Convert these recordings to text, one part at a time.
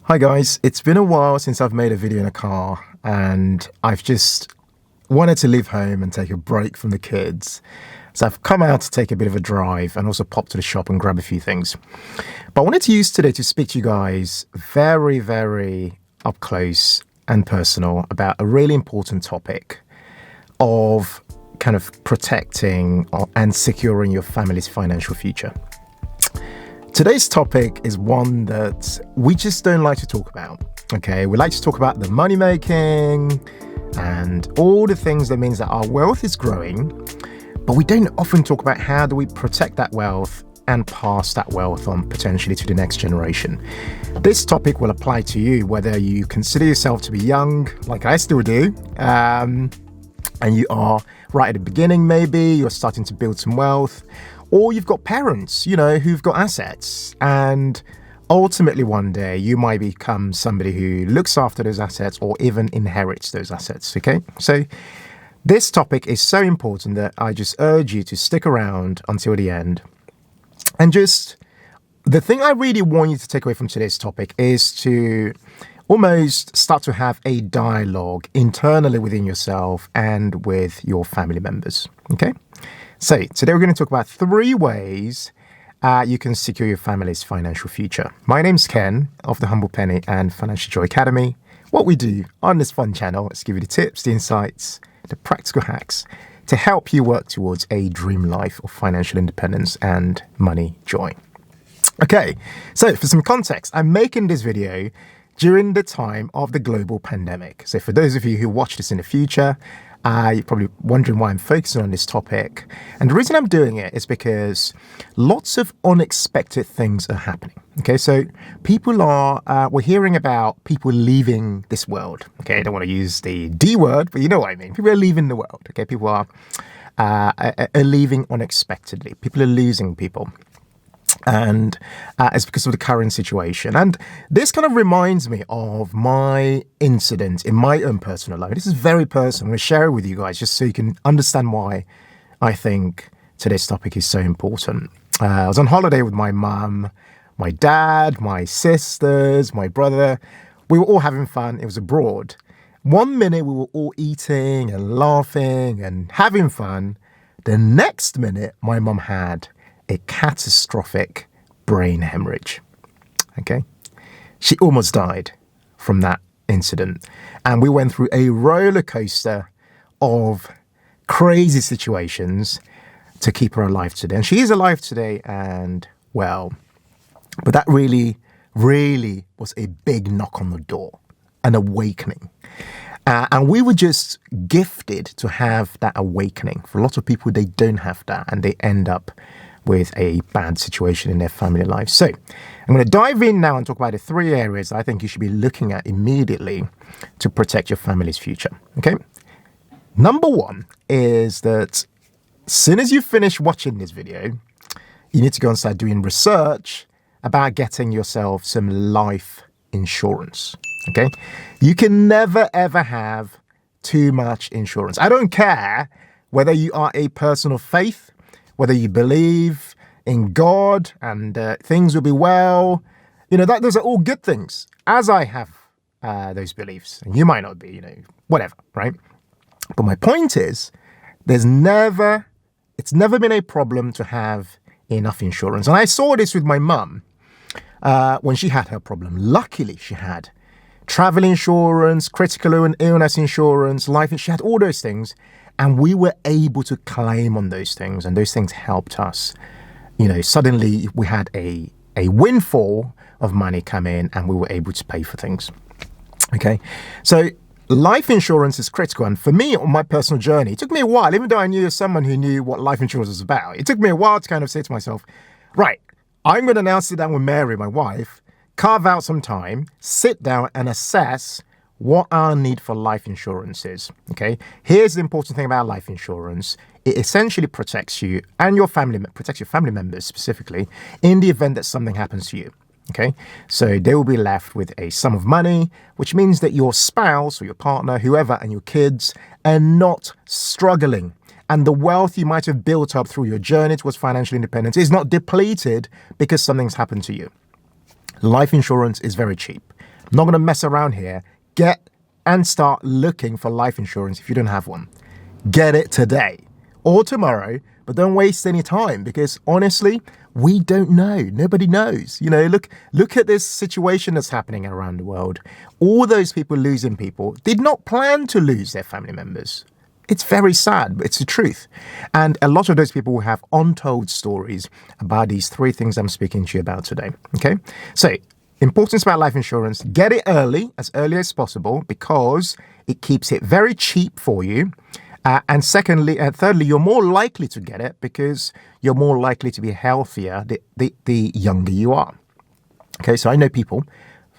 Hi guys, it's been a while since I've made a video in a car and I've just wanted to leave home and take a break from the kids. So I've come out to take a bit of a drive and also pop to the shop and grab a few things. But I wanted to use today to speak to you guys very up close and personal about a really important topic of kind of protecting and securing your family's financial future. Today's topic is one that we just don't like to talk about, okay? We like to talk about the money making and all the things that means that our wealth is growing, but we don't often talk about how do we protect that wealth and pass that wealth on potentially to the next generation. This topic will apply to you whether you consider yourself to be young, like I still do, and you are right at the beginning maybe, you're starting to build some wealth, or you've got parents, who've got assets, and ultimately one day you might become somebody who looks after those assets or even inherits those assets, okay? So this topic is so important that I just urge you to stick around until the end. And just the thing I really want you to take away from today's topic is to almost start to have a dialogue internally within yourself and with your family members, okay? So today we're going to talk about 3 ways you can secure your family's financial future. My name's Ken of the Humble Penny and Financial Joy Academy. What we do on this fun channel is give you the tips, the insights, the practical hacks to help you work towards a dream life of financial independence and money joy. Okay, so for some context, I'm making this video during the time of the global pandemic. So for those of you who watch this in the future, you're probably wondering why I'm focusing on this topic. And the reason I'm doing it is because lots of unexpected things are happening. Okay, so we're hearing about people leaving this world. Okay, I don't want to use the D word, but you know what I mean. People are leaving the world. Okay, people are leaving unexpectedly. People are losing people. And it's because of the current situation. And this kind of reminds me of my incident in my own personal life. This is very personal. I'm going to share it with you guys just so you can understand why I think today's topic is so important. I was on holiday with my mum, my dad, my sisters, my brother. We were all having fun. It was abroad. One minute we were all eating and laughing and having fun. The next minute my mum had a catastrophic brain hemorrhage. Okay? She almost died from that incident. And we went through a roller coaster of crazy situations to keep her alive today. And she is alive today and well. But that really was a big knock on the door, an awakening. And we were just gifted to have that awakening. For a lot of people, they don't have that and they end up with a bad situation in their family life. So I'm going to dive in now and talk about the 3 areas I think you should be looking at immediately to protect your family's future. Okay. Number 1 is that as soon as you finish watching this video, you need to go and start doing research about getting yourself some life insurance. Okay. You can never, ever have too much insurance. I don't care whether you are a person of faith, whether you believe in God and things will be well, those are all good things, as I have those beliefs. And you might not be, whatever, right? But my point is, it's never been a problem to have enough insurance. And I saw this with my mum when she had her problem. Luckily, she had travel insurance, critical illness insurance, life insurance. She had all those things. And we were able to claim on those things, and those things helped us. Suddenly we had a windfall of money come in, and we were able to pay for things. Okay, so life insurance is critical. And for me, on my personal journey, it took me a while, even though I knew someone who knew what life insurance was about. It took me a while to kind of say to myself, right, I'm going to now sit down with Mary, my wife, carve out some time, sit down and assess what our need for life insurance is. Okay, here's the important thing about life insurance. It essentially protects you and your family, protects your family members specifically in the event that something happens to you. Okay, so they will be left with a sum of money, which means that your spouse or your partner, whoever, and your kids are not struggling. And the wealth you might have built up through your journey towards financial independence is not depleted because something's happened to you. Life insurance is very cheap. I'm not going to mess around here. Get and start looking for life insurance if you don't have one. Get it today or tomorrow, but don't waste any time because honestly, we don't know. Nobody knows. Look at this situation that's happening around the world. All those people losing people did not plan to lose their family members. It's very sad, but it's the truth. And a lot of those people will have untold stories about these three things I'm speaking to you about today. Okay? So, importance about life insurance, get it early as possible, because it keeps it very cheap for you. And thirdly, you're more likely to get it because you're more likely to be healthier the younger you are. Okay, so I know people,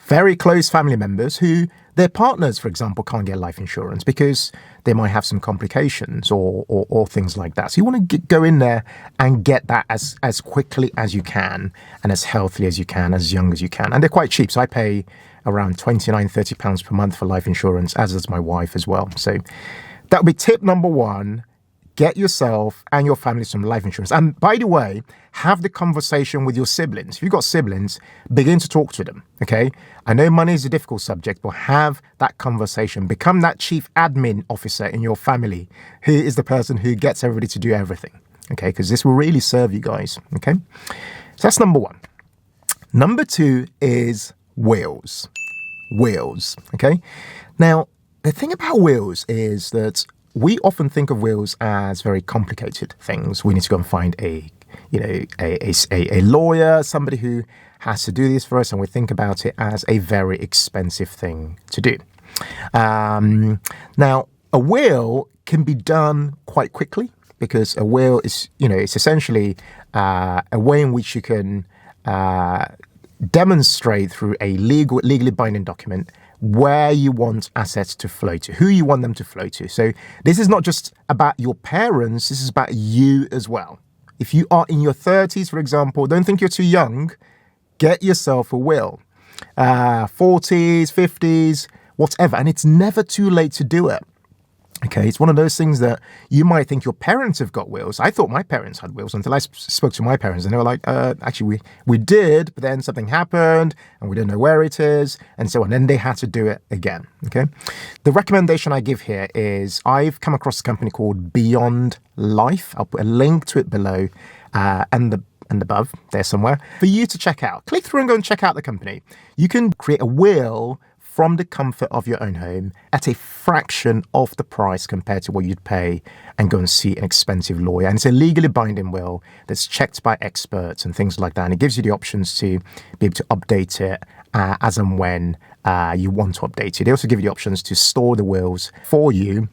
very close family members who their partners, for example, can't get life insurance because they might have some complications or things like that. So you want to go in there and get that as quickly as you can and as healthy as you can, as young as you can. And they're quite cheap. So I pay around £29-30 per month for life insurance, as does my wife as well. So that would be tip number one. Get yourself and your family some life insurance. And by the way, have the conversation with your siblings. If you've got siblings, begin to talk to them, okay? I know money is a difficult subject, but have that conversation. Become that chief admin officer in your family who is the person who gets everybody to do everything, okay? Because this will really serve you guys, okay? So that's number one. Number two is wills. Wills, okay? Now, the thing about wills is that we often think of wills as very complicated things. We need to go and find a lawyer, somebody who has to do this for us, and we think about it as a very expensive thing to do. Now, a will can be done quite quickly because a will is, it's essentially a way in which you can demonstrate through a legally binding document where you want assets to flow to, who you want them to flow to. So this is not just about your parents, this is about you as well. If you are in your 30s, for example, don't think you're too young, get yourself a will. 40s, 50s, whatever. And it's never too late to do it. Okay, it's one of those things that you might think your parents have got wills. I thought my parents had wills until I spoke to my parents, and they were like, actually, we did, but then something happened, and we didn't know where it is, and so on. And then they had to do it again, okay? The recommendation I give here is I've come across a company called Beyond Life. I'll put a link to it below and above there somewhere for you to check out. Click through and go and check out the company. You can create a will from the comfort of your own home at a fraction of the price compared to what you'd pay and go and see an expensive lawyer. And it's a legally binding will that's checked by experts and things like that. And it gives you the options to be able to update it as and when you want to update it. They also give you the options to store the wills for you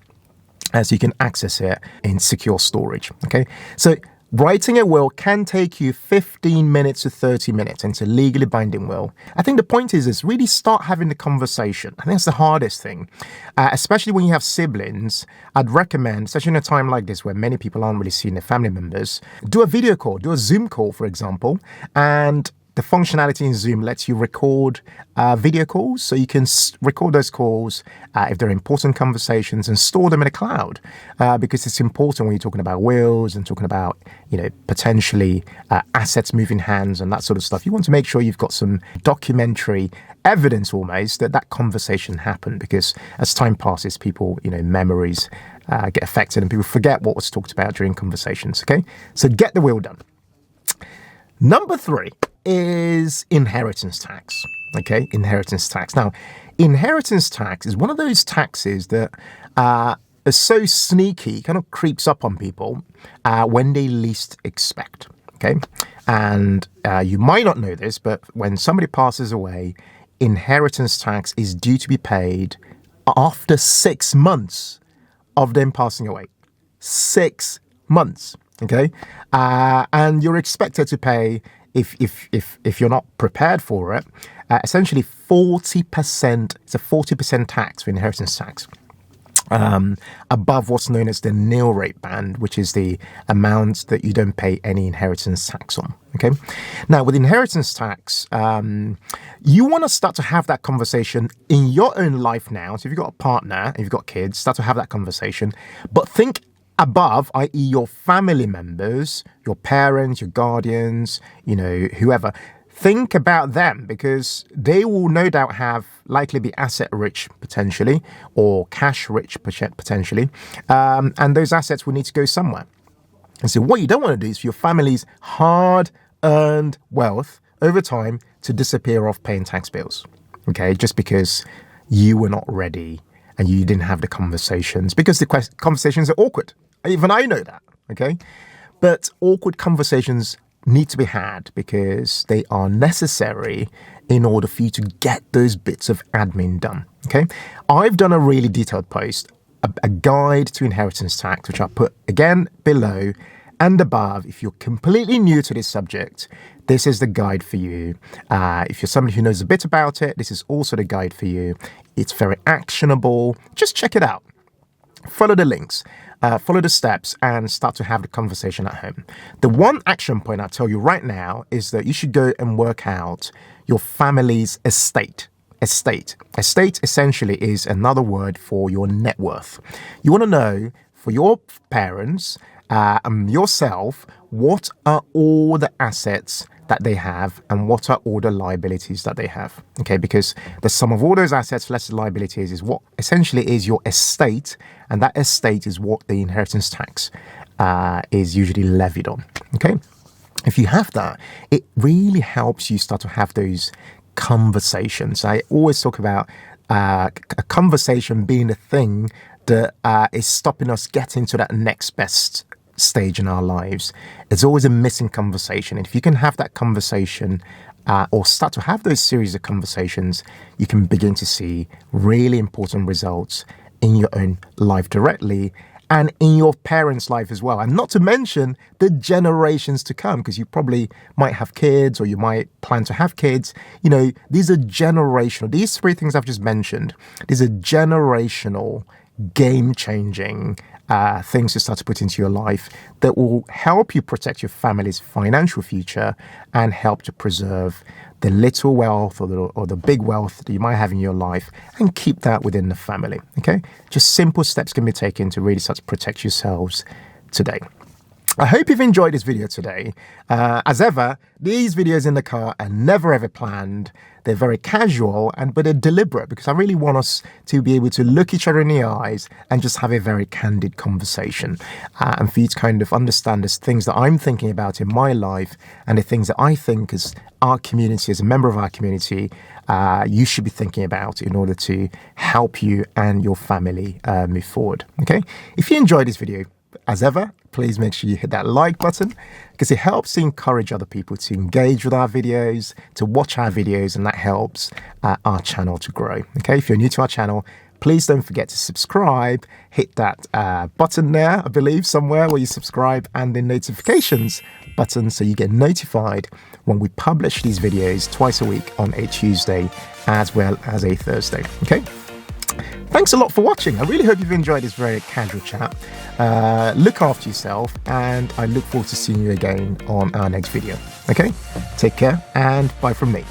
so you can access it in secure storage. Okay, so writing a will can take you 15 minutes to 30 minutes, and it's a legally binding will. I think the point is really start having the conversation. I think that's the hardest thing, especially when you have siblings. I'd recommend, especially in a time like this where many people aren't really seeing their family members, do a video call, do a Zoom call, for example, and the functionality in Zoom lets you record video calls, so you can record those calls if they're important conversations and store them in a cloud because it's important when you're talking about wills and talking about, potentially assets moving hands and that sort of stuff. You want to make sure you've got some documentary evidence almost that conversation happened, because as time passes, people, memories get affected and people forget what was talked about during conversations, okay? So get the will done. Number 3 is inheritance tax. Okay, inheritance tax. Now, inheritance tax is one of those taxes that are so sneaky, kind of creeps up on people when they least expect. Okay, and you might not know this, but when somebody passes away, inheritance tax is due to be paid after 6 months of them passing away. 6 months. Okay, and you're expected to pay, if you're not prepared for it, essentially 40%. It's a 40% tax for inheritance tax, above what's known as the nil rate band, which is the amount that you don't pay any inheritance tax on. Okay, now with inheritance tax, you want to start to have that conversation in your own life now. So if you've got a partner, if you've got kids, start to have that conversation, but think above, i.e. your family members, your parents, your guardians, whoever. think about them, because they will no doubt have likely be asset rich potentially, or cash rich potentially. And those assets will need to go somewhere. And so what you don't want to do is for your family's hard earned wealth over time to disappear off paying tax bills. Okay, just because you were not ready and you didn't have the conversations, because the conversations are awkward. Even I know that. Okay, but awkward conversations need to be had because they are necessary in order for you to get those bits of admin done. Okay, I've done a really detailed post, a guide to inheritance tax, which I'll put again below and above. If you're completely new to this subject, this is the guide for you. If you're somebody who knows a bit about it, this is also the guide for you. It's very actionable. Just check it out. Follow the links, follow the steps, and start to have the conversation at home. The one action point I'll tell you right now is that you should go and work out your family's estate. Estate essentially is another word for your net worth. You want to know for your parents and yourself, what are all the assets that they have and what are all the liabilities that they have. Okay, because the sum of all those assets less the liabilities is what essentially is your estate, and that estate is what the inheritance tax is usually levied on. Okay, if you have that, it really helps you start to have those conversations. I always talk about a conversation being the thing that is stopping us getting to that next best stage in our lives. It's always a missing conversation. And if you can have that conversation or start to have those series of conversations, you can begin to see really important results in your own life directly and in your parents' life as well. And not to mention the generations to come, because you probably might have kids or you might plan to have kids. You know, these are generational. These three things I've just mentioned, these are generational, game-changing things to start to put into your life that will help you protect your family's financial future and help to preserve the little wealth or the big wealth that you might have in your life and keep that within the family. Okay, just simple steps can be taken to really start to protect yourselves today. I hope you've enjoyed this video today. As ever, these videos in the car are never ever planned. They're very casual, but they're deliberate because I really want us to be able to look each other in the eyes and just have a very candid conversation. And for you to kind of understand the things that I'm thinking about in my life and the things that I think as our community, as a member of our community, you should be thinking about in order to help you and your family move forward. Okay? If you enjoyed this video, as ever, please make sure you hit that like button because it helps to encourage other people to engage with our videos, to watch our videos, and that helps our channel to grow. Okay, if you're new to our channel, please don't forget to subscribe. Hit that button there, I believe, somewhere where you subscribe, and the notifications button so you get notified when we publish these videos twice a week on a Tuesday as well as a Thursday. Okay? Thanks a lot for watching. I really hope you've enjoyed this very casual chat. Look after yourself, and I look forward to seeing you again on our next video. Okay? Take care, and bye from me.